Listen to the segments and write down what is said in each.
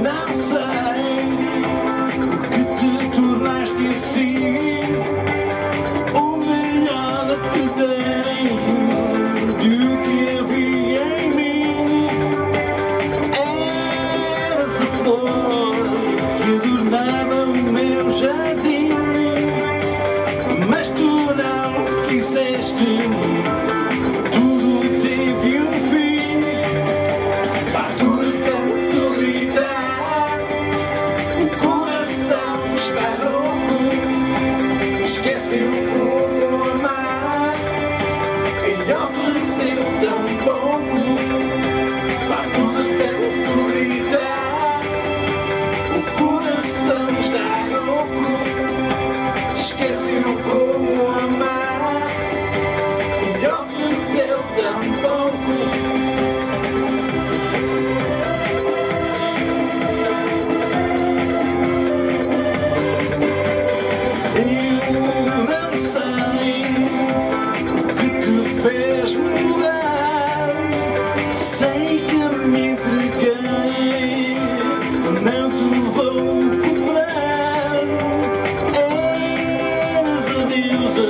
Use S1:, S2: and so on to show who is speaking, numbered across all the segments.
S1: não sei que te tornaste assim, o melhor que dei do que havia em mim. Eras a flor que adornava o meu jardim, mas tu não quiseste. Tudo teve um fim. Vá tudo tanto gritar, o coração está louco, esqueceu como amar e ofereceu tão pouco. Vá tudo tanto gritar, o coração está louco, esqueceu como amar e ofereceu tão pouco. Eu não sei o que te fez mudar, sei que me entreguei, não te vou cobrar. Eras a deusa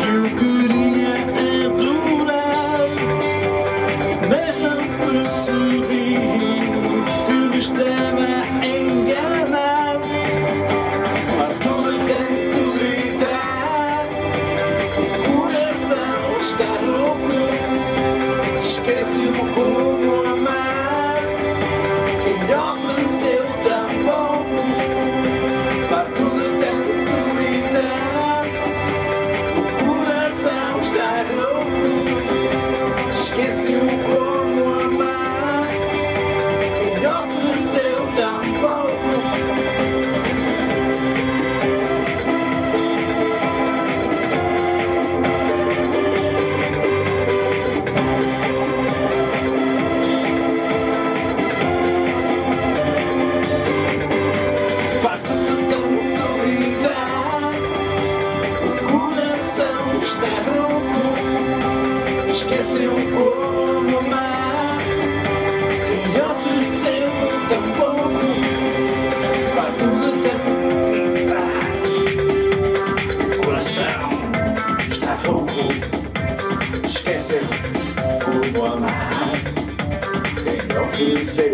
S1: que eu queria adorar, mas não percebi que me estava a enganar. Vá tudo tanto gritar, o coração está louco, esquece-me como amar e ofereceu tão pouco. Vá tudo tanto gritar, o coração está louco, esquece-me como amar e ofereceu tão pouco. Vá tudo tanto gritar, o coração está louco, esqueceu como amar e ofereceu tão pouco. Vá tudo tanto gritar, o coração está louco, esqueceu como amar e ofereceu